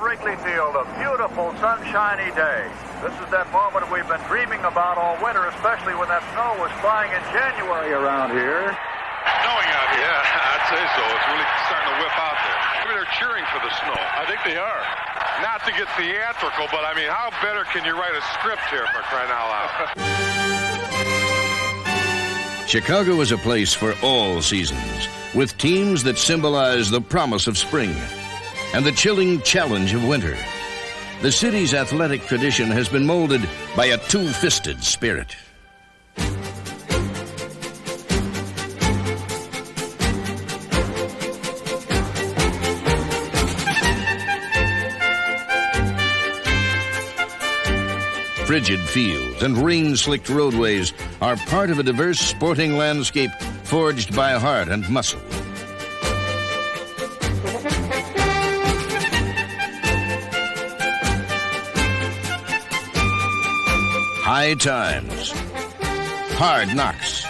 Wrigley Field, a beautiful sunshiny day. This is that moment we've been dreaming about all winter, especially when that snow was flying in January around here. Snowing out here. Yeah, I'd say so. It's really starting to whip out there. Maybe they're cheering for the snow. I think they are. Not to get theatrical, but I mean, how better can you write a script here, for crying out loud? Chicago is a place for all seasons, with teams that symbolize the promise of spring and the chilling challenge of winter. The city's athletic tradition has been molded by a two-fisted spirit. Frigid fields and rain-slicked roadways are part of a diverse sporting landscape forged by heart and muscle. High times, hard knocks,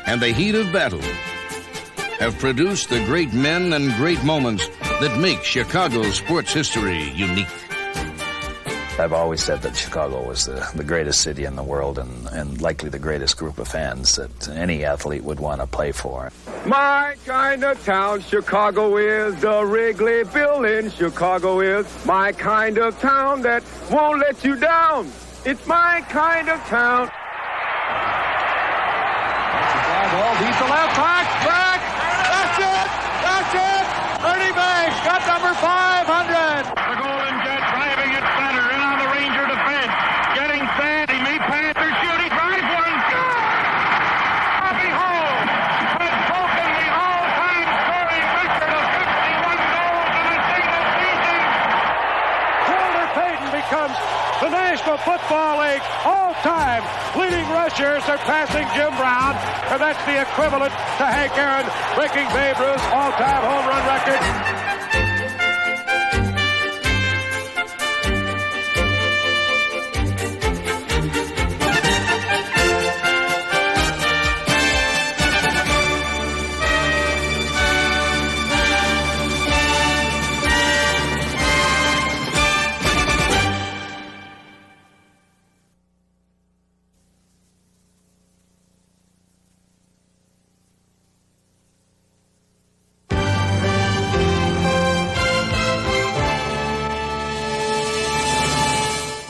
and the heat of battle have produced the great men and great moments that make Chicago's sports history unique. I've always said that Chicago was the greatest city in the world and likely the greatest group of fans that any athlete would want to play for. My kind of town, Chicago is. The Wrigley Building, Chicago is. My kind of town that won't let you down. It's my kind of town. Ball beats the left back. That's it. That's it. Ernie Banks got number 500. The Golden Jet driving it center in on the Ranger defense. Getting set. He may pass or shoot. He drives one. Score! Behold, has broken the all-time scoring record of 51 goals in a single season. Walter Payton becomes the National Football League all-time leading rusher, surpassing Jim Brown, and that's the equivalent to Hank Aaron breaking Babe Ruth's all-time home run record.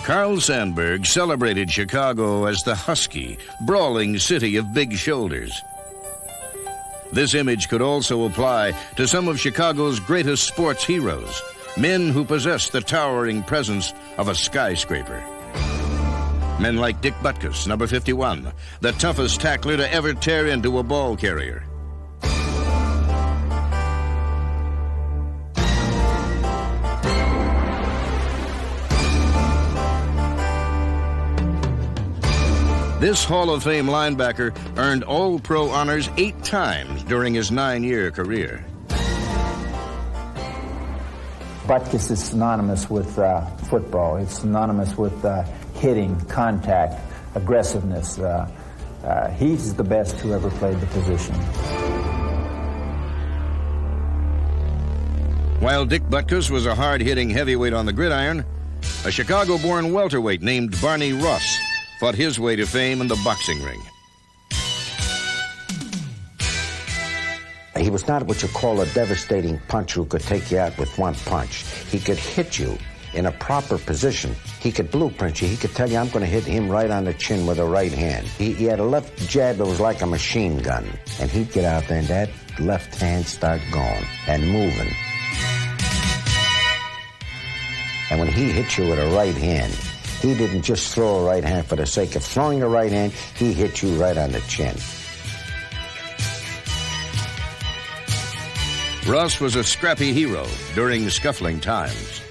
Carl Sandburg celebrated Chicago as the husky, brawling city of big shoulders. This image could also apply to some of Chicago's greatest sports heroes, men who possess the towering presence of a skyscraper. Men like Dick Butkus, number 51, the toughest tackler to ever tear into a ball carrier. This Hall of Fame linebacker earned All-Pro honors 8 times during his 9-year career. Butkus is synonymous with football. It's synonymous with hitting, contact, aggressiveness. He's the best who ever played the position. While Dick Butkus was a hard-hitting heavyweight on the gridiron, a Chicago-born welterweight named Barney Ross fought his way to fame in the boxing ring. He was not what you call a devastating puncher who could take you out with one punch. He could hit you in a proper position. He could blueprint you. He could tell you, I'm going to hit him right on the chin with a right hand. He had a left jab that was like a machine gun. And he'd get out there and that left hand start going and moving. And when he hit you with a right hand, he didn't just throw a right hand for the sake of throwing a right hand. He hit you right on the chin. Ross was a scrappy hero during scuffling times.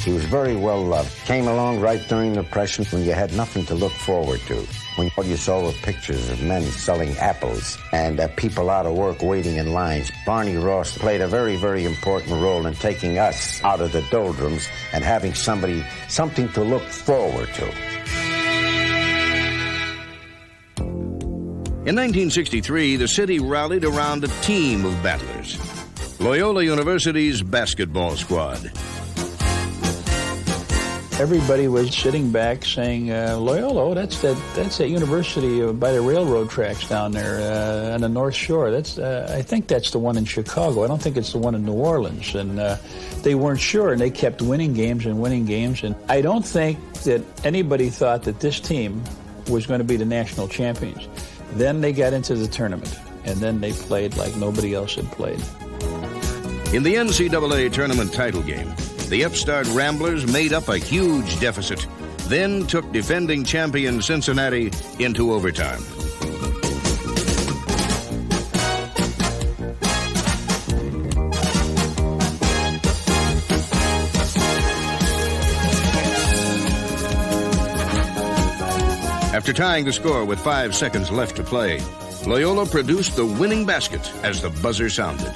He was very well loved. Came along right during the Depression when you had nothing to look forward to. When all you saw were pictures of men selling apples and people out of work waiting in lines. Barney Ross played a very, very important role in taking us out of the doldrums and having something to look forward to. In 1963, the city rallied around a team of battlers, Loyola University's basketball squad. Everybody was sitting back saying, Loyola, oh, that's that university by the railroad tracks down there on the North Shore. I think that's the one in Chicago. I don't think it's the one in New Orleans. And they weren't sure, and they kept winning games and winning games. And I don't think that anybody thought that this team was going to be the national champions. Then they got into the tournament, and then they played like nobody else had played. In the NCAA tournament title game, the upstart Ramblers made up a huge deficit, then took defending champion Cincinnati into overtime. After tying the score with 5 seconds left to play, Loyola produced the winning basket as the buzzer sounded.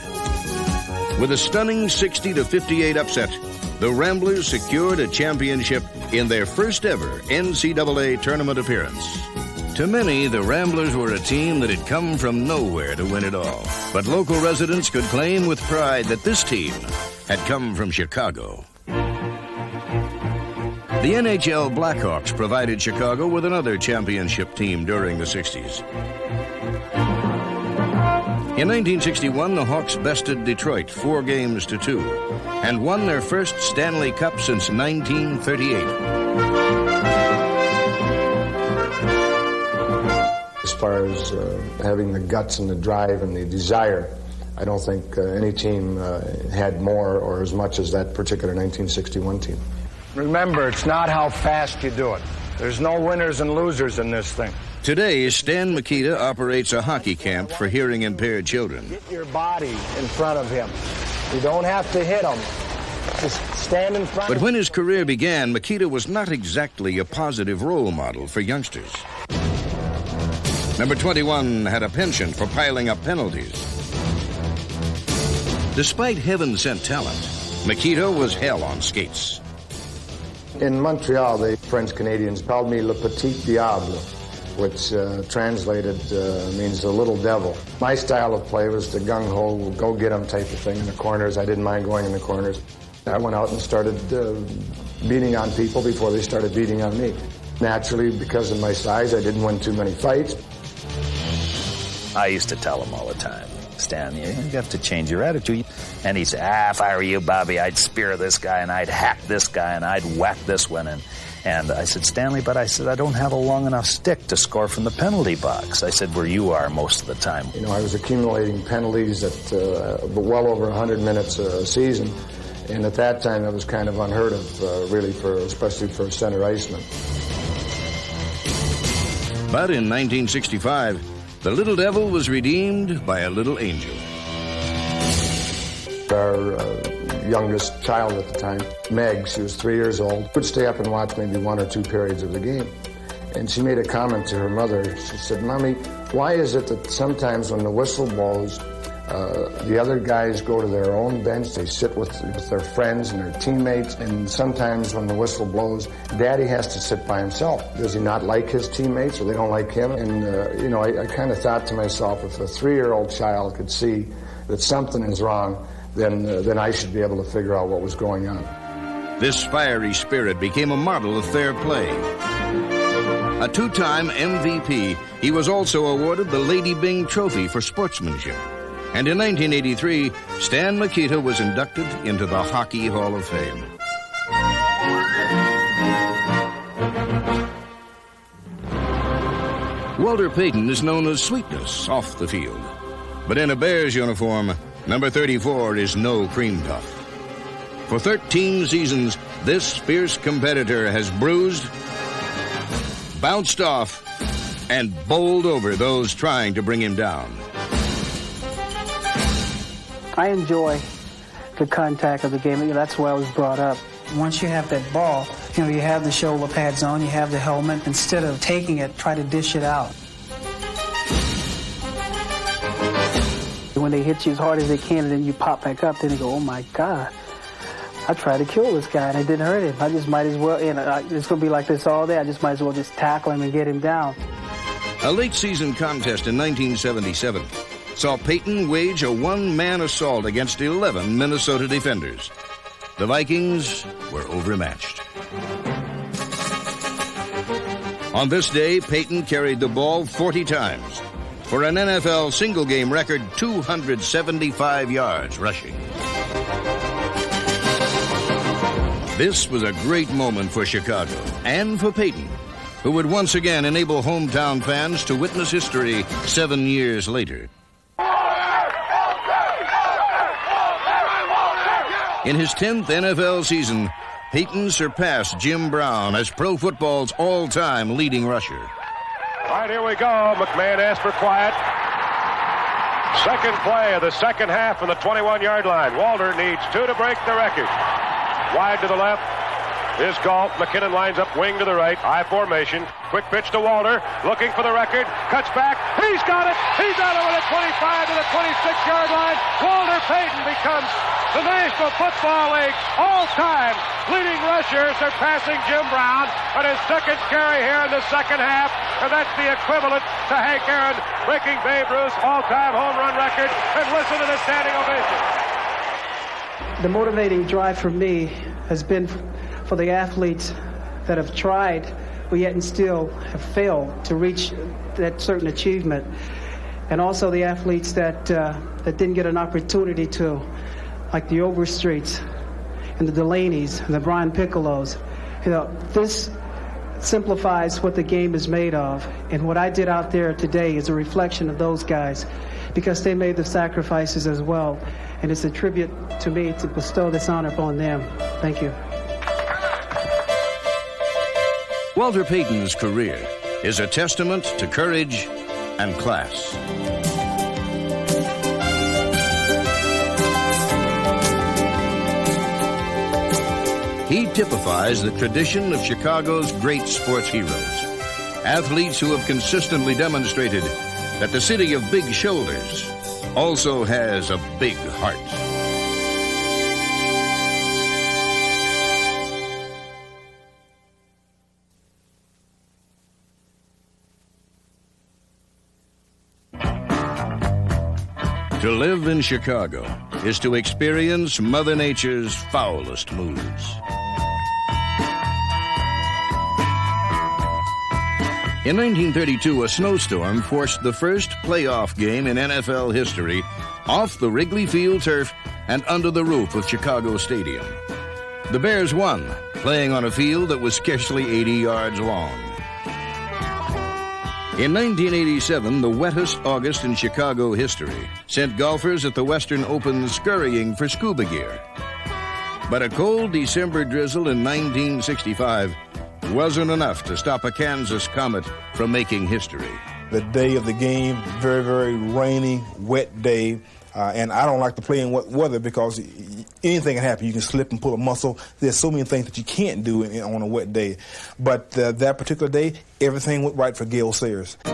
With a stunning 60-58 upset, the Ramblers secured a championship in their first ever NCAA tournament appearance. To many, the Ramblers were a team that had come from nowhere to win it all. But local residents could claim with pride that this team had come from Chicago. The NHL Blackhawks provided Chicago with another championship team during the 60s. In 1961, the Hawks bested Detroit 4-2 and won their first Stanley Cup since 1938. As far as having the guts and the drive and the desire, I don't think any team had more or as much as that particular 1961 team. Remember, it's not how fast you do it. There's no winners and losers in this thing. Today, Stan Mikita operates a hockey camp for hearing-impaired children. Get your body in front of him. You don't have to hit him. Just stand in front of him. But when his career began, Mikita was not exactly a positive role model for youngsters. Number 21 had a penchant for piling up penalties. Despite heaven-sent talent, Mikita was hell on skates. In Montreal, the French-Canadians called me Le Petit Diable, which translated means the little devil. My style of play was the gung-ho, go-get-'em type of thing in the corners. I didn't mind going in the corners. I went out and started beating on people before they started beating on me. Naturally, because of my size, I didn't win too many fights. I used to tell him all the time, Stan, you have to change your attitude. And he'd say, if I were you, Bobby, I'd spear this guy, and I'd hack this guy, and I'd whack this one. And I said, Stanley, but I said, I don't have a long enough stick to score from the penalty box. I said, where you are most of the time. You know, I was accumulating penalties at well over 100 minutes a season. And at that time, that was kind of unheard of, really, especially for a center iceman. But in 1965, the Little Devil was redeemed by a little angel. Our youngest child at the time, Meg, she was 3 years old, would stay up and watch maybe 1 or 2 periods of the game. And she made a comment to her mother. She said, Mommy, why is it that sometimes when the whistle blows, the other guys go to their own bench, they sit with their friends and their teammates, and sometimes when the whistle blows, Daddy has to sit by himself. Does he not like his teammates or they don't like him? And, you know, I kind of thought to myself, if a 3-year-old child could see that something is wrong, then I should be able to figure out what was going on. This fiery spirit became a model of fair play. A 2-time MVP, he was also awarded the Lady Byng Trophy for sportsmanship. And in 1983, Stan Mikita was inducted into the Hockey Hall of Fame. Walter Payton is known as sweetness off the field. But in a Bears uniform, number 34 is no cream puff. For 13 seasons, this fierce competitor has bruised, bounced off, and bowled over those trying to bring him down. I enjoy the contact of the game. That's why I was brought up. Once you have that ball, you have the shoulder pads on, you have the helmet. Instead of taking it, try to dish it out. When they hit you as hard as they can and then you pop back up, then you go, oh my God, I tried to kill this guy and it didn't hurt him. I just might as well, it's going to be like this all day. I just might as well just tackle him and get him down. A late season contest in 1977 saw Payton wage a one-man assault against 11 Minnesota defenders. The Vikings were overmatched. On this day, Peyton carried the ball 40 times for an NFL single-game record 275 yards rushing. This was a great moment for Chicago and for Peyton, who would once again enable hometown fans to witness history 7 years later. In his 10th NFL season, Peyton surpassed Jim Brown as pro football's all-time leading rusher. All right, here we go. McMahon asked for quiet. Second play of the second half from the 21-yard line. Walter needs 2 to break the record. Wide to the left is Galt. McKinnon lines up wing to the right. I formation. Quick pitch to Walter. Looking for the record. Cuts back. He's got it. He's out over the 25 to the 26-yard line. Walter Payton becomes the National Football League all-time leading rusher, surpassing Jim Brown on his second carry here in the second half. And that's the equivalent to Hank Aaron breaking Babe Ruth's all-time home run record. And listen to the standing ovation. The motivating drive for me has been for the athletes that have tried, but yet and still have failed to reach that certain achievement. And also the athletes that didn't get an opportunity to, like the Overstreets and the Delaney's and the Brian Piccolos. You know, this simplifies what the game is made of. And what I did out there today is a reflection of those guys, because they made the sacrifices as well. And it's a tribute to me to bestow this honor upon them. Thank you. Walter Payton's career is a testament to courage and class. He typifies the tradition of Chicago's great sports heroes, athletes who have consistently demonstrated that the city of big shoulders also has a big heart. To live in Chicago is to experience Mother Nature's foulest moods. In 1932, a snowstorm forced the first playoff game in NFL history off the Wrigley Field turf and under the roof of Chicago Stadium. The Bears won, playing on a field that was scarcely 80 yards long. In 1987, the wettest August in Chicago history sent golfers at the Western Open scurrying for scuba gear. But a cold December drizzle in 1965 wasn't enough to stop a Kansas Comet from making history. The day of the game, very, very rainy, wet day, and I don't like to play in wet weather because anything can happen. You can slip and pull a muscle. There's so many things that you can't do on a wet day. But that particular day, everything went right for Gale Sayers. The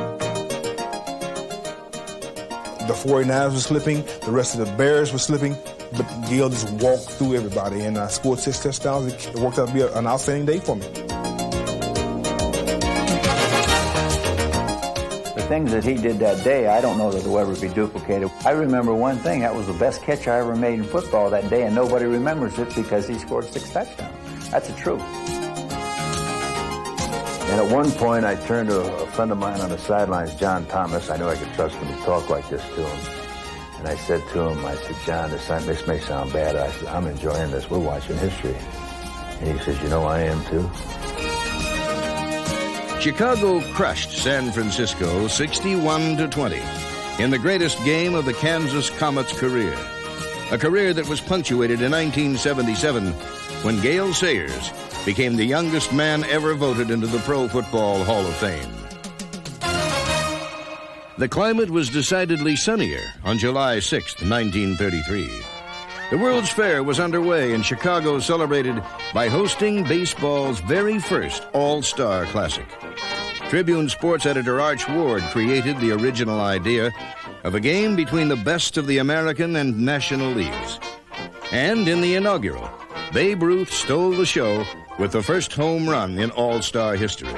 49ers were slipping. The rest of the Bears were slipping. But Gale just walked through everybody and scored 6 touchdowns. It worked out to be an outstanding day for me. Things that he did that day, I don't know that they'll ever be duplicated. I remember one thing, that was the best catch I ever made in football that day, and nobody remembers it because he scored 6 touchdowns. That's the truth. And at one point, I turned to a friend of mine on the sidelines, John Thomas. I knew I could trust him to talk like this to him. And I said to him, John, this may sound bad. I said, I'm enjoying this. We're watching history. And he says, you know, I am too. Chicago crushed San Francisco 61-20 in the greatest game of the Kansas Comet's career. A career that was punctuated in 1977 when Gale Sayers became the youngest man ever voted into the Pro Football Hall of Fame. The climate was decidedly sunnier on July 6, 1933. The World's Fair was underway, and Chicago celebrated by hosting baseball's very first All-Star Classic. Tribune sports editor Arch Ward created the original idea of a game between the best of the American and National Leagues. And in the inaugural, Babe Ruth stole the show with the first home run in All-Star history.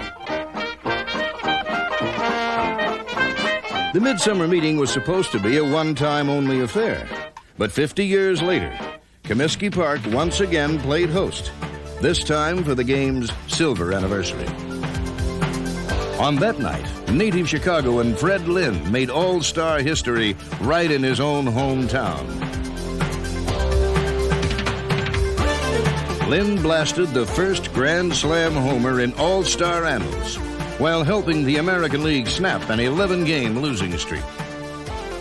The midsummer meeting was supposed to be a one-time-only affair. But 50 years later, Comiskey Park once again played host, this time for the game's silver anniversary. On that night, native Chicagoan Fred Lynn made all-star history right in his own hometown. Lynn blasted the first Grand Slam homer in all-star annals while helping the American League snap an 11-game losing streak.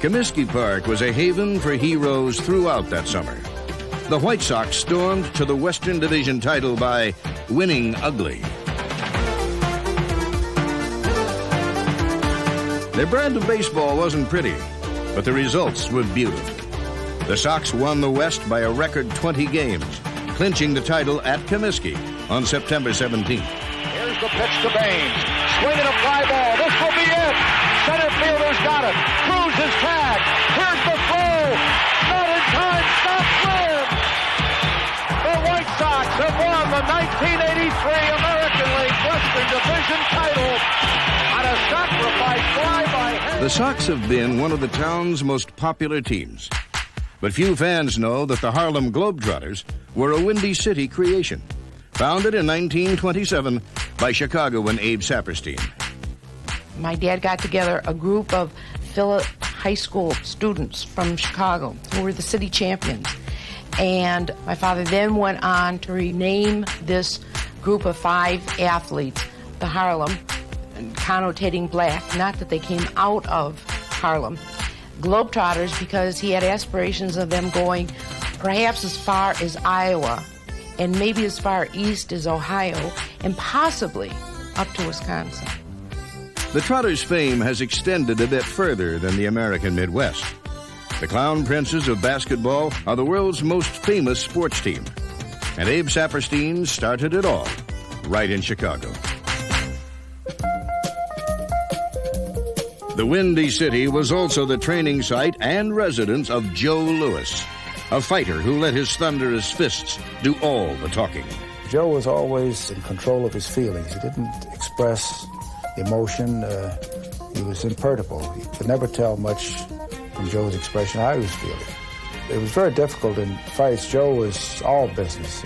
Comiskey Park was a haven for heroes throughout that summer. The White Sox stormed to the Western Division title by winning ugly. Their brand of baseball wasn't pretty, but the results were beautiful. The Sox won the West by a record 20 games, clinching the title at Comiskey on September 17th. Here's the pitch to Baines. Swinging a fly ball. This will be it. Center fielder's got it. Cruz is tagged. Here's the throw. Not in time. Stop Lynn. The White Sox have won the 1983 American League Western Division title on a sacrifice fly by Hayes. The Sox have been one of the town's most popular teams. But few fans know that the Harlem Globetrotters were a Windy City creation, founded in 1927 by Chicagoan Abe Saperstein. My dad got together a group of Phillip High School students from Chicago who were the city champions. And my father then went on to rename this group of 5 athletes the Harlem, connotating black, not that they came out of Harlem. Globetrotters, because he had aspirations of them going perhaps as far as Iowa and maybe as far east as Ohio and possibly up to Wisconsin. The Trotters' fame has extended a bit further than the American Midwest. The Clown Princes of basketball are the world's most famous sports team, and Abe Saperstein started it all right in Chicago. The Windy City was also the training site and residence of Joe Louis, a fighter who let his thunderous fists do all the talking. Joe was always in control of his feelings. He didn't express emotion. He was imperturbable. You could never tell much from Joe's expression how he was feeling. It was very difficult in fights. Joe was all business,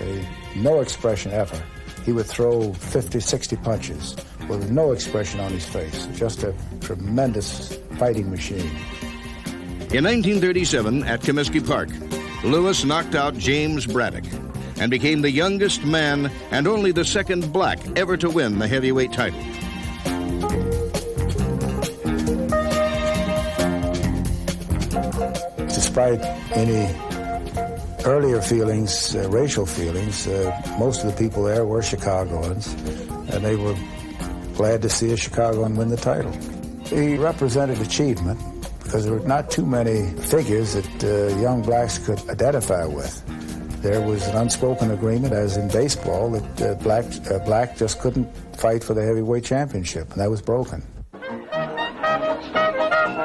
no expression ever. He would throw 50, 60 punches with no expression on his face. Just a tremendous fighting machine. In 1937, at Comiskey Park, Louis knocked out James Braddock and became the youngest man and only the second black ever to win the heavyweight title. Despite any earlier feelings, racial feelings, most of the people there were Chicagoans, and they were glad to see a Chicagoan win the title. He represented achievement because there were not too many figures that young blacks could identify with. There was an unspoken agreement, as in baseball, that black just couldn't fight for the heavyweight championship, and that was broken.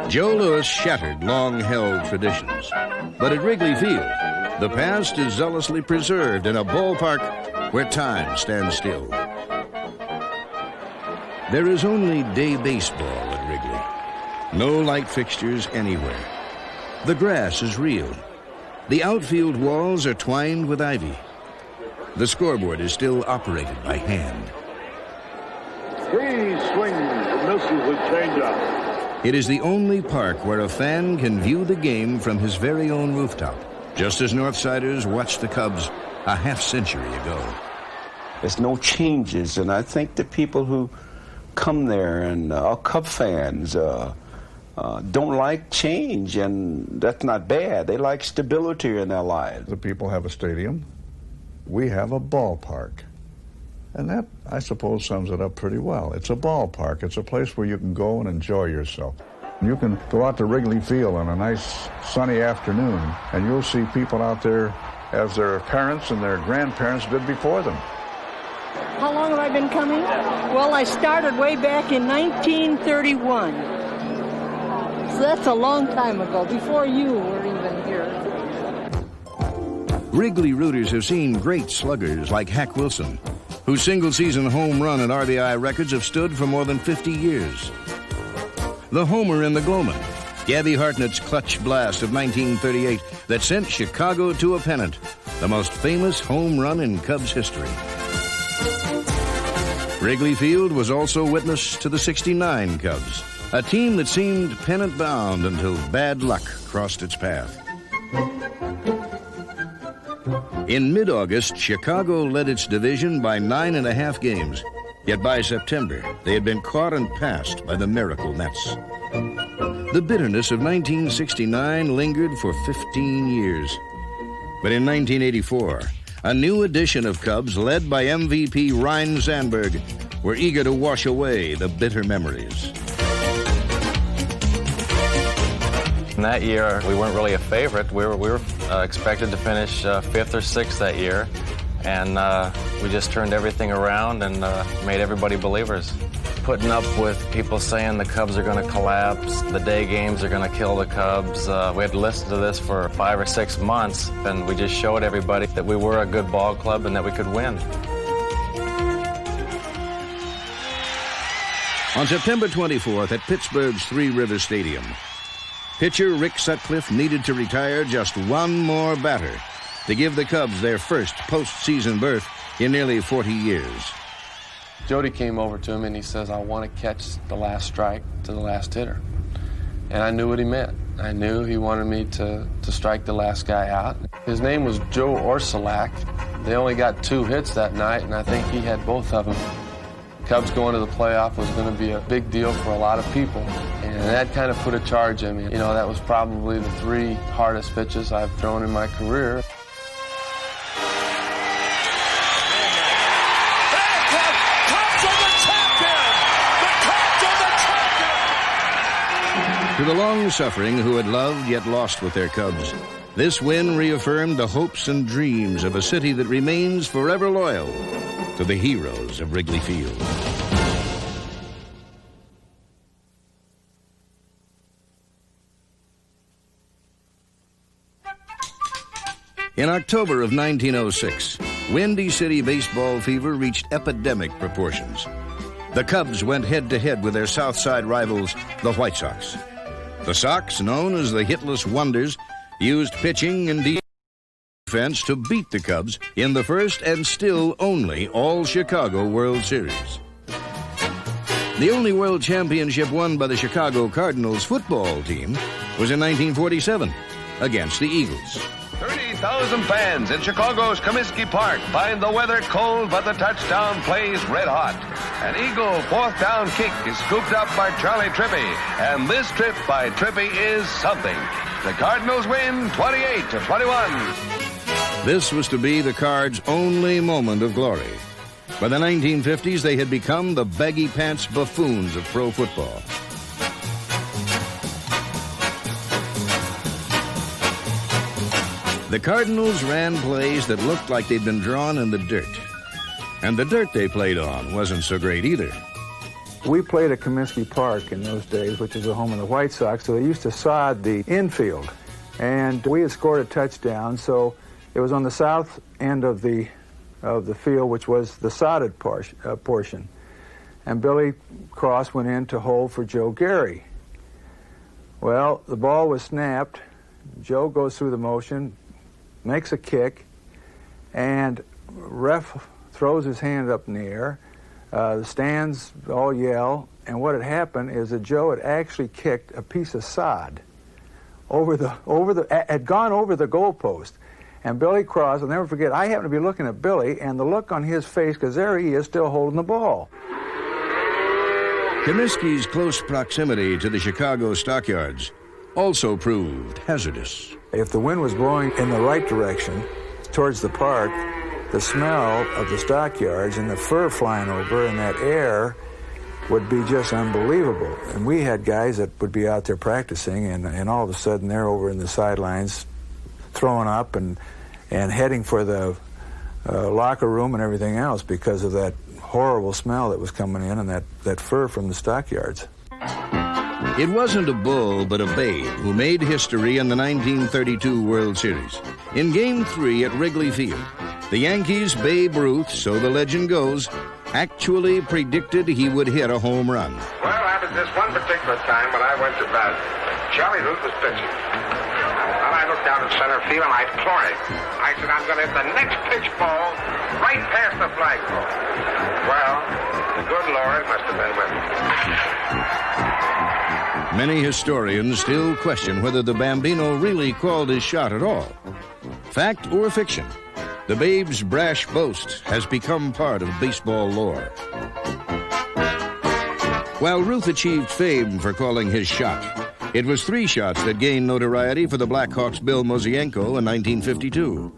Joe Louis shattered long-held traditions. But at Wrigley Field, the past is zealously preserved in a ballpark where time stands still. There is only day baseball at Wrigley. No light fixtures anywhere. The grass is real. The outfield walls are twined with ivy. The scoreboard is still operated by hand. He swings and misses a changeup. It is the only park where a fan can view the game from his very own rooftop, just as Northsiders watched the Cubs a half-century ago. There's no changes, and I think the people who come there and are Cub fans don't like change, and that's not bad. They like stability in their lives. The people have a stadium. We have a ballpark. And that, I suppose, sums it up pretty well. It's a ballpark. It's a place where you can go and enjoy yourself. You can go out to Wrigley Field on a nice sunny afternoon, and you'll see people out there as their parents and their grandparents did before them. How long have I been coming? Well, I started way back in 1931. So that's a long time ago, before you were even here. Wrigley rooters have seen great sluggers like Hack Wilson, whose single-season home run and RBI records have stood for more than 50 years. The homer in the Gloman, Gabby Hartnett's clutch blast of 1938 that sent Chicago to a pennant, the most famous home run in Cubs history. Wrigley Field was also witness to the '69 Cubs, a team that seemed pennant-bound until bad luck crossed its path. In mid-August, Chicago led its division by 9.5 games. Yet by September, they had been caught and passed by the Miracle Mets. The bitterness of 1969 lingered for 15 years. But in 1984, a new edition of Cubs, led by MVP Ryne Sandberg, were eager to wash away the bitter memories. In that year, we weren't really a favorite. We were expected to finish 5th or 6th that year, and we just turned everything around and made everybody believers. Putting up with people saying the Cubs are going to collapse, the day games are going to kill the Cubs. We had to listen to this for 5 or 6 months, and we just showed everybody that we were a good ball club and that we could win. On September 24th at Pittsburgh's Three River Stadium, pitcher Rick Sutcliffe needed to retire just one more batter to give the Cubs their first postseason berth in nearly 40 years. Jody came over to him and he says, "I want to catch the last strike to the last hitter." And I knew what he meant. I knew he wanted me to strike the last guy out. His name was Joe Orsulak. They only got 2 hits that night, and I think he had both of them. Cubs going to the playoff was going to be a big deal for a lot of people, and that kind of put a charge in me. You know, that was probably the 3 hardest pitches I've thrown in my career. To the long-suffering who had loved yet lost with their Cubs, this win reaffirmed the hopes and dreams of a city that remains forever loyal to the heroes of Wrigley Field. In October of 1906, Windy City baseball fever reached epidemic proportions. The Cubs went head-to-head with their South Side rivals, the White Sox. The Sox, known as the hitless wonders, used pitching and defense to beat the Cubs in the first and still only All-Chicago World Series. The only world championship won by the Chicago Cardinals football team was in 1947 against the Eagles. 30,000 fans in Chicago's Comiskey Park find the weather cold, but the touchdown plays red hot. An Eagle 4th down kick is scooped up by Charlie Trippi, and this trip by Trippi is something. The Cardinals win 28-21. This was to be the Cards' only moment of glory. By the 1950s, they had become the baggy pants buffoons of pro football. The Cardinals ran plays that looked like they'd been drawn in the dirt. And the dirt they played on wasn't so great either. We played at Comiskey Park in those days, which is the home of the White Sox, so they used to sod the infield. And we had scored a touchdown, so it was on the south end of the field, which was the sodded portion. And Billy Cross went in to hold for Joe Gary. Well, the ball was snapped. Joe goes through the motion, makes a kick, and ref throws his hand up in the air. The stands all yell, and what had happened is that Joe had actually kicked a piece of sod had gone over the goalpost. And Billy Cross, I'll never forget, I happened to be looking at Billy, and the look on his face, because there he is still holding the ball. Comiskey's close proximity to the Chicago stockyards also proved hazardous. If the wind was blowing in the right direction, towards the park, the smell of the stockyards and the fur flying over and that air would be just unbelievable. And we had guys that would be out there practicing, and all of a sudden they're over in the sidelines throwing up and heading for the locker room and everything else because of that horrible smell that was coming in and that fur from the stockyards. It wasn't a bull, but a babe who made history in the 1932 World Series. In Game 3 at Wrigley Field, the Yankees' Babe Ruth, so the legend goes, actually predicted he would hit a home run. Well, I was this one particular time when I went to bat. Charlie Ruth was pitching. Well, I looked down at center field and I floored it. I said, I'm going to hit the next pitch ball right past the flagpole. Well, Many historians still question whether the Bambino really called his shot at all. Fact or fiction, the Babe's brash boast has become part of baseball lore. While Ruth achieved fame for calling his shot, it was 3 shots that gained notoriety for the Blackhawks' Bill Mosienko in 1952.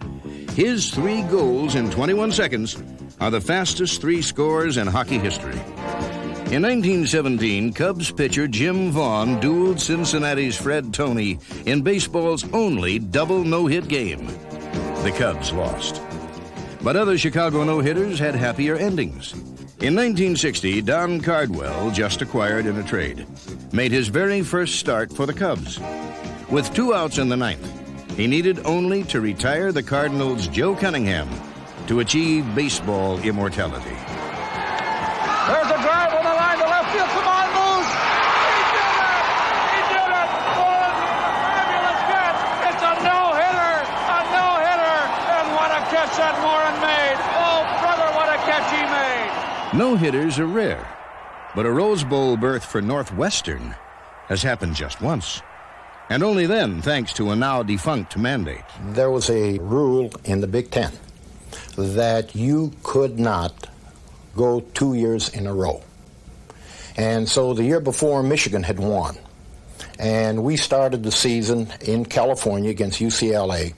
His 3 goals in 21 seconds are the fastest 3 scores in hockey history. In 1917, Cubs pitcher Jim Vaughn dueled Cincinnati's Fred Toney in baseball's only double no-hit game. The Cubs lost. But other Chicago no-hitters had happier endings. In 1960, Don Cardwell, just acquired in a trade, made his very first start for the Cubs. With 2 outs in the 9th, he needed only to retire the Cardinals' Joe Cunningham to achieve baseball immortality. There's a drive on the line to left field. Come on, Moose! He did it! He did it! Oh, fabulous catch! It's a no-hitter! A no-hitter! And what a catch that Morin made! Oh, brother, what a catch he made! No-hitters are rare, but a Rose Bowl berth for Northwestern has happened just once. And only then, thanks to a now-defunct mandate. There was a rule in the Big Ten that you could not go 2 years in a row. And so the year before, Michigan had won. And we started the season in California against UCLA.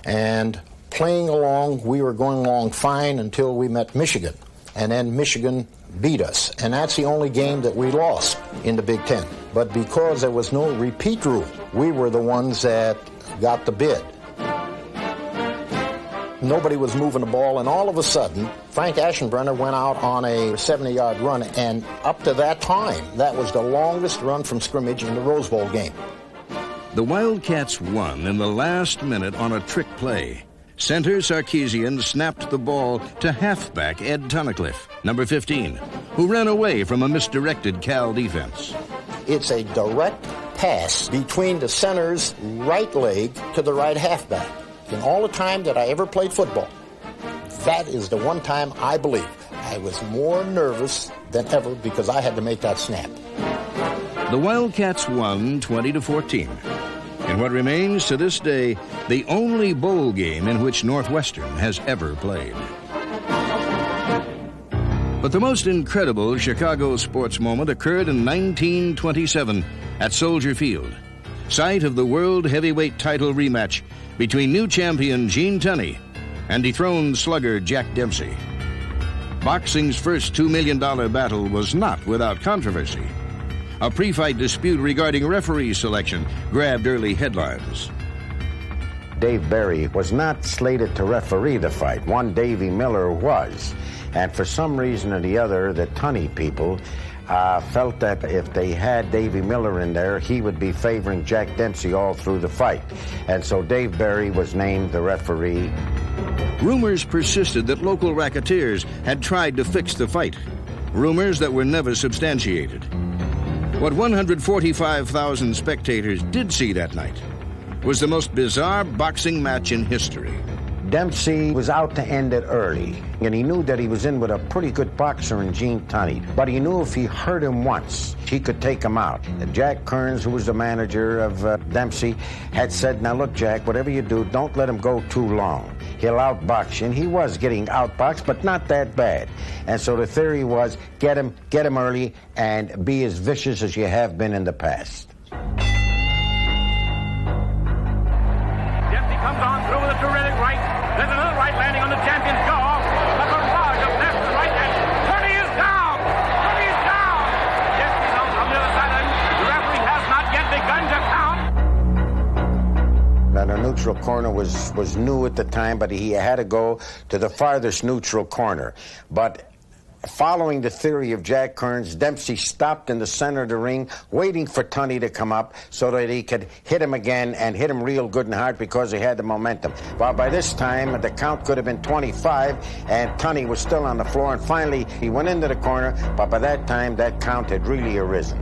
And playing along, we were going along fine until we met Michigan. And then Michigan beat us. And that's the only game that we lost in the Big Ten. But because there was no repeat rule, we were the ones that got the bid. Nobody was moving the ball, and all of a sudden, Frank Aschenbrenner went out on a 70-yard run, and up to that time, that was the longest run from scrimmage in the Rose Bowl game. The Wildcats won in the last minute on a trick play. Center Sarkisian snapped the ball to halfback Ed Tunnicliffe, number 15, who ran away from a misdirected Cal defense. It's a direct pass between the center's right leg to the right halfback. In all the time that I ever played football, that is the one time I believe I was more nervous than ever because I had to make that snap. The Wildcats won 20-14. In what remains to this day the only bowl game in which Northwestern has ever played. But the most incredible Chicago sports moment occurred in 1927 at Soldier Field, site of the World Heavyweight title rematch between new champion Gene Tunney and dethroned slugger Jack Dempsey. Boxing's first $2 million battle was not without controversy. A pre-fight dispute regarding referee selection grabbed early headlines. Dave Barry was not slated to referee the fight. One Davy Miller was. And for some reason or the other, the Tunney people felt that if they had Davy Miller in there, he would be favoring Jack Dempsey all through the fight. And so Dave Barry was named the referee. Rumors persisted that local racketeers had tried to fix the fight. Rumors that were never substantiated. What 145,000 spectators did see that night was the most bizarre boxing match in history. Dempsey was out to end it early, and he knew that he was in with a pretty good boxer in Gene Tunney. But he knew if he hurt him once, he could take him out. And Jack Kearns, who was the manager of Dempsey, had said, "Now look, Jack, whatever you do, don't let him go too long. He'll outbox you." And he was getting outboxed, but not that bad. And so the theory was, get him early, and be as vicious as you have been in the past. Dempsey comes on through with a terrific right. There's another right landing on the champion's jaw. A barrage of left to right, and Tunney is down! Tunney is down! Dempsey's on the other side, and the referee has not yet begun to count. Now, the neutral corner was new at the time, but he had to go to the farthest neutral corner. But following the theory of Jack Kearns, Dempsey stopped in the center of the ring, waiting for Tunney to come up so that he could hit him again and hit him real good and hard because he had the momentum. Well, by this time, the count could have been 25, and Tunney was still on the floor, and finally he went into the corner, but by that time, that count had really arisen.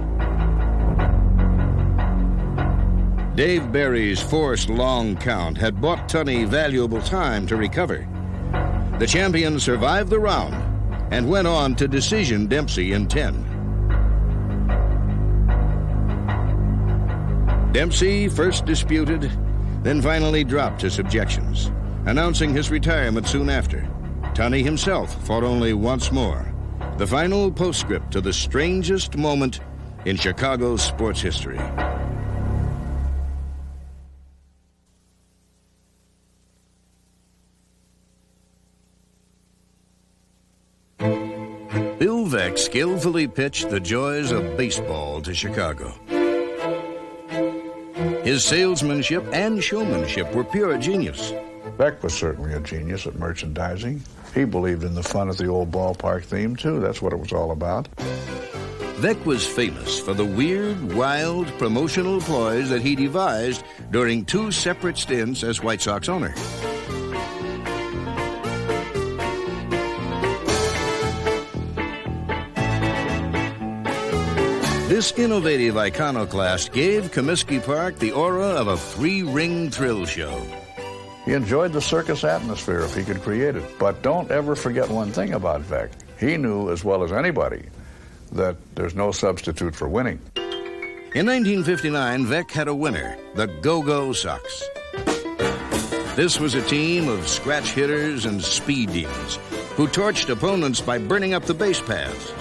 Dave Barry's forced long count had bought Tunney valuable time to recover. The champion survived the round and went on to decision Dempsey in 10. Dempsey first disputed, then finally dropped his objections, announcing his retirement soon after. Tunney himself fought only once more, the final postscript to the strangest moment in Chicago's sports history. Bill Veeck skillfully pitched the joys of baseball to Chicago. His salesmanship and showmanship were pure genius. Veeck was certainly a genius at merchandising. He believed in the fun of the old ballpark theme, too. That's what it was all about. Veeck was famous for the weird, wild promotional ploys that he devised during 2 separate stints as White Sox owner. This innovative iconoclast gave Comiskey Park the aura of a 3-ring thrill show. He enjoyed the circus atmosphere if he could create it. But don't ever forget one thing about Veeck. He knew as well as anybody that there's no substitute for winning. In 1959, Veeck had a winner, the Go-Go Sox. This was a team of scratch hitters and speed demons who torched opponents by burning up the base paths.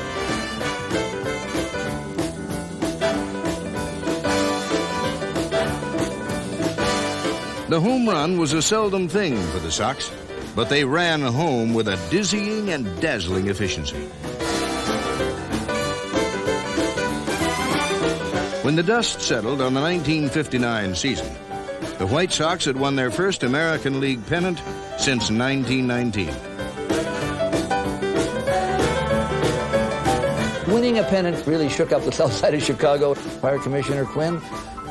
The home run was a seldom thing for the Sox, but they ran home with a dizzying and dazzling efficiency. When the dust settled on the 1959 season, the White Sox had won their first American League pennant since 1919. Winning a pennant really shook up the south side of Chicago. Fire Commissioner Quinn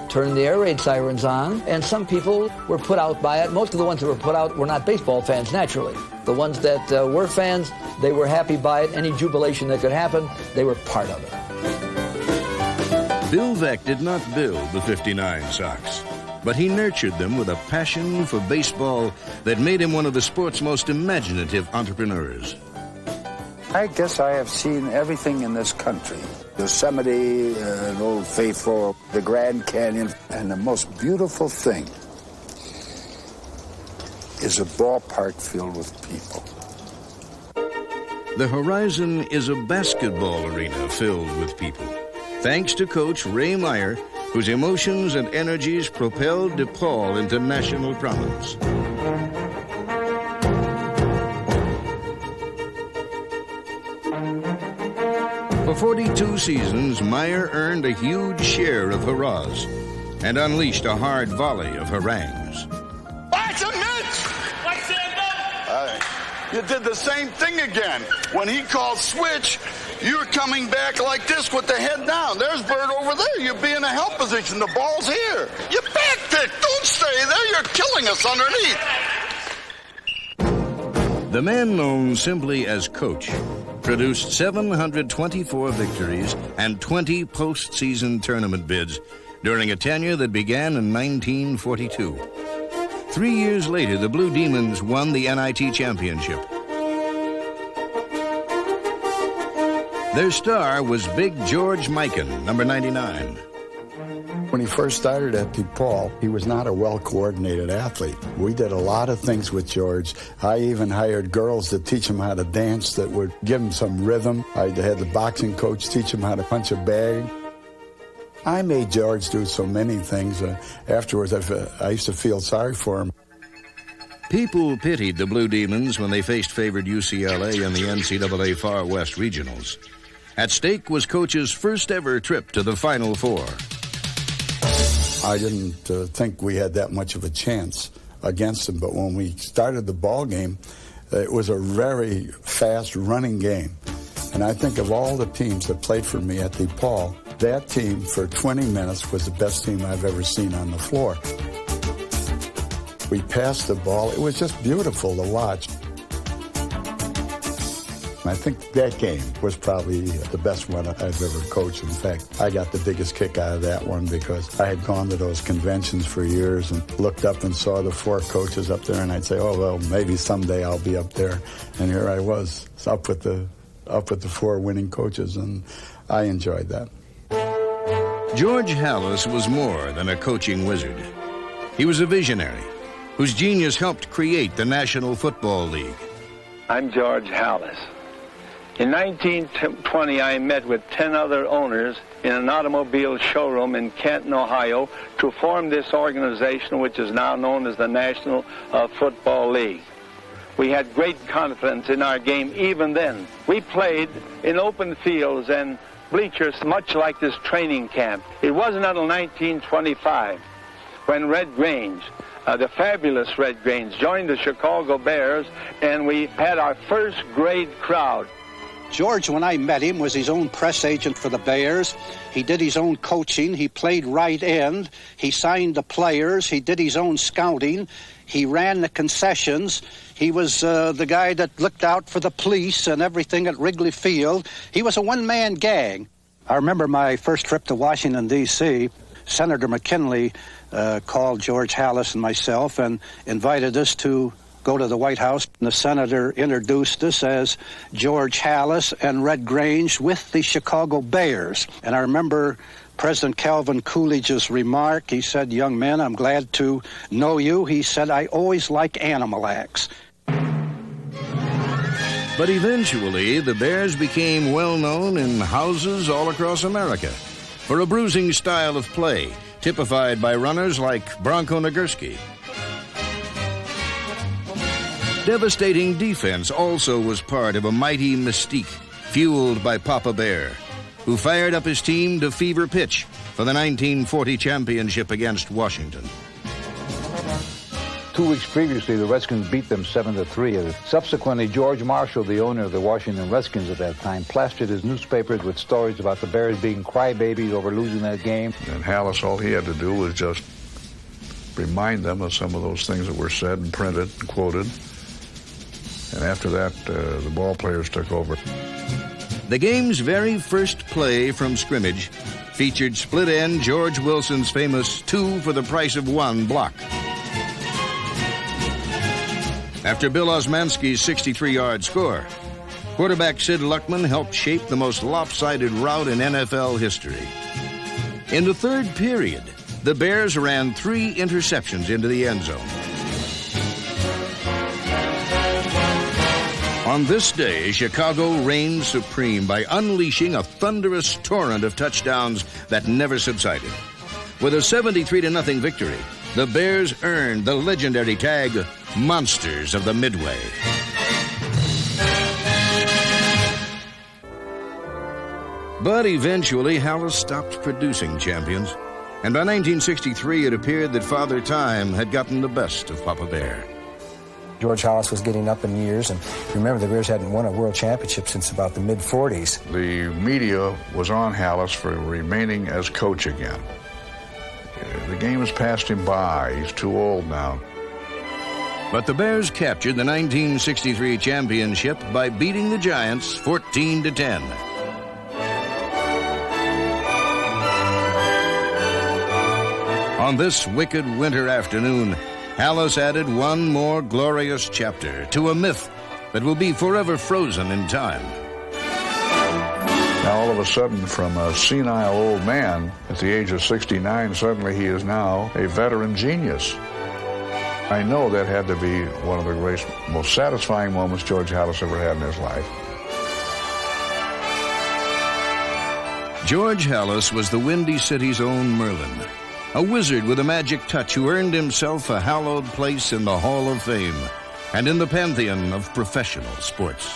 turned the air raid sirens on, and some people were put out by it. Most of the ones that were put out were not baseball fans, naturally. The ones that were fans, they were happy by it. Any jubilation that could happen, they were part of it. Bill Veeck did not build the 59 Sox, but he nurtured them with a passion for baseball that made him one of the sport's most imaginative entrepreneurs. I guess I have seen everything in this country. Yosemite, Old Faithful, the Grand Canyon, and the most beautiful thing is a ballpark filled with people. The horizon is a basketball arena filled with people, thanks to Coach Ray Meyer, whose emotions and energies propelled DePaul into national prominence. For 42 seasons, Meyer earned a huge share of hurrahs and unleashed a hard volley of harangues. Watch him, Mitch! What's that? You did the same thing again. When he called switch, you were coming back like this with the head down. There's Bird over there. You'd be in a help position. The ball's here. You backpick. Don't stay there. You're killing us underneath. The man known simply as Coach produced 724 victories and 20 postseason tournament bids during a tenure that began in 1942. 3 years later, the Blue Demons won the NIT championship. Their star was Big George Mikan, number 99. When he first started at DePaul, he was not a well-coordinated athlete. We did a lot of things with George. I even hired girls to teach him how to dance that would give him some rhythm. I had the boxing coach teach him how to punch a bag. I made George do so many things. Afterwards, I used to feel sorry for him. People pitied the Blue Demons when they faced favored UCLA in the NCAA Far West Regionals. At stake was Coach's first ever trip to the Final Four. I didn't think we had that much of a chance against them, but when we started the ball game, it was a very fast running game. And I think of all the teams that played for me at DePaul, that team for 20 minutes was the best team I've ever seen on the floor. We passed the ball. It was just beautiful to watch. I think that game was probably the best one I've ever coached. In fact, I got the biggest kick out of that one because I had gone to those conventions for years and looked up and saw the 4 coaches up there, and I'd say, oh, well, maybe someday I'll be up there. And here I was, up with the 4 winning coaches, and I enjoyed that. George Halas was more than a coaching wizard. He was a visionary whose genius helped create the National Football League. I'm George Halas. In 1920, I met with 10 other owners in an automobile showroom in Canton, Ohio, to form this organization, which is now known as the National Football League. We had great confidence in our game even then. We played in open fields and bleachers much like this training camp. It wasn't until 1925 when Red Grange, the fabulous Red Grange, joined the Chicago Bears, and we had our first grade crowd. George, when I met him, was his own press agent for the Bears. He did his own coaching. He played right end. He signed the players. He did his own scouting. He ran the concessions. He was the guy that looked out for the police and everything at Wrigley Field. He was a one-man gang. I remember my first trip to Washington, D.C., Senator McKinley called George Halas and myself and invited us to go to the White House. And the senator introduced us as George Halas and Red Grange with the Chicago Bears. And I remember President Calvin Coolidge's remark. He said, "Young men, I'm glad to know you." He said, "I always like animal acts." But eventually, the Bears became well known in houses all across America for a bruising style of play, typified by runners like Bronco Nagurski. Devastating defense also was part of a mighty mystique fueled by Papa Bear, who fired up his team to fever pitch for the 1940 championship against Washington. 2 weeks previously, the Redskins beat them 7-3. Subsequently, George Marshall, the owner of the Washington Redskins at that time, plastered his newspapers with stories about the Bears being crybabies over losing that game. And Halas, all he had to do was just remind them of some of those things that were said and printed and quoted. And after that, the ball players took over. The game's very first play from scrimmage featured split-end George Wilson's famous 2 for the price of 1 block. After Bill Osmanski's 63-yard score, quarterback Sid Luckman helped shape the most lopsided rout in NFL history. In the third period, the Bears ran 3 interceptions into the end zone. On this day, Chicago reigned supreme by unleashing a thunderous torrent of touchdowns that never subsided. With a 73-0 victory, the Bears earned the legendary tag, Monsters of the Midway. But eventually, Halas stopped producing champions, and by 1963, it appeared that Father Time had gotten the best of Papa Bear. George Halas was getting up in years, and remember, the Bears hadn't won a world championship since about the mid-40s. The media was on Halas for remaining as coach again. The game has passed him by. He's too old now. But the Bears captured the 1963 championship by beating the Giants 14-10. On this wicked winter afternoon, Halas added one more glorious chapter to a myth that will be forever frozen in time. Now, all of a sudden, from a senile old man at the age of 69, suddenly he is now a veteran genius. I know that had to be one of the greatest, most satisfying moments George Halas ever had in his life. George Halas was the Windy City's own Merlin, a wizard with a magic touch who earned himself a hallowed place in the Hall of Fame and in the pantheon of professional sports.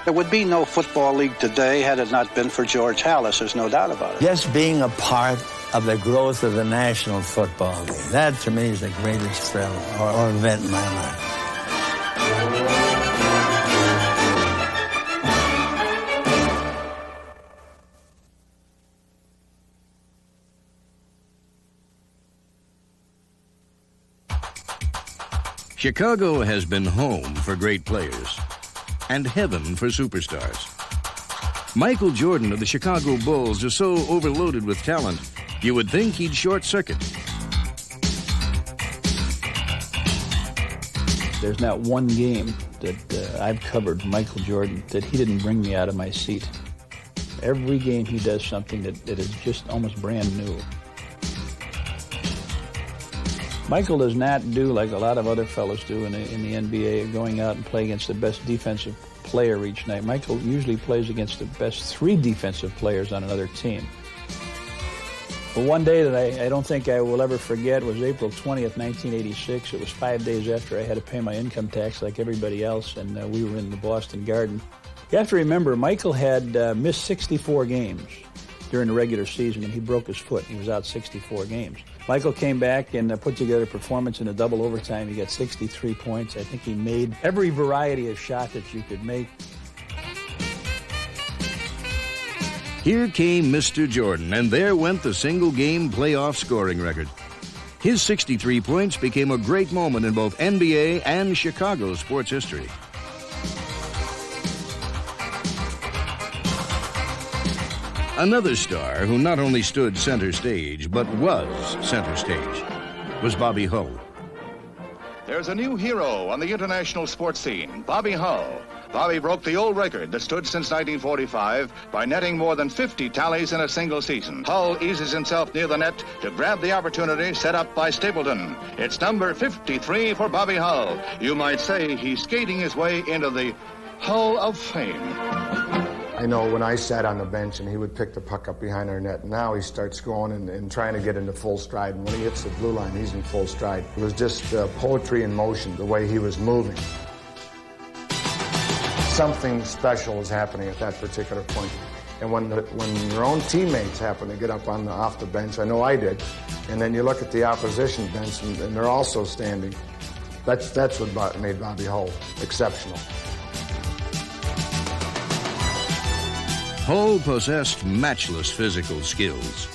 There would be no football league today had it not been for George Halas. There's no doubt about it. Just being a part of the growth of the National Football League, that to me is the greatest thrill or event in my life. Chicago has been home for great players and heaven for superstars. Michael Jordan of the Chicago Bulls is so overloaded with talent, you would think he'd short-circuit. There's not one game that I've covered Michael Jordan that he didn't bring me out of my seat. Every game he does something that is just almost brand new. Michael does not do like a lot of other fellows do in the NBA, going out and play against the best defensive player each night. Michael usually plays against the best 3 defensive players on another team. But one day that I don't think I will ever forget was April 20th, 1986. It was 5 days after I had to pay my income tax like everybody else, and we were in the Boston Garden. You have to remember, Michael had missed 64 games during the regular season, and he broke his foot. He was out 64 games. Michael came back and put together a performance in a double overtime. He got 63 points. I think he made every variety of shot that you could make. Here came Mr. Jordan, and there went the single-game playoff scoring record. His 63 points became a great moment in both NBA and Chicago sports history. Another star who not only stood center stage, but was center stage, was Bobby Hull. There's a new hero on the international sports scene, Bobby Hull. Bobby broke the old record that stood since 1945 by netting more than 50 tallies in a single season. Hull eases himself near the net to grab the opportunity set up by Stapleton. It's number 53 for Bobby Hull. You might say he's skating his way into the Hull of Fame. I know when I sat on the bench and he would pick the puck up behind our net, now he starts going and trying to get into full stride. And when he hits the blue line, he's in full stride. It was just poetry in motion, the way he was moving. Something special is happening at that particular point. And when your own teammates happen to get up off the bench, I know I did, and then you look at the opposition bench and they're also standing, that's what made Bobby Hull exceptional. Hull possessed matchless physical skills.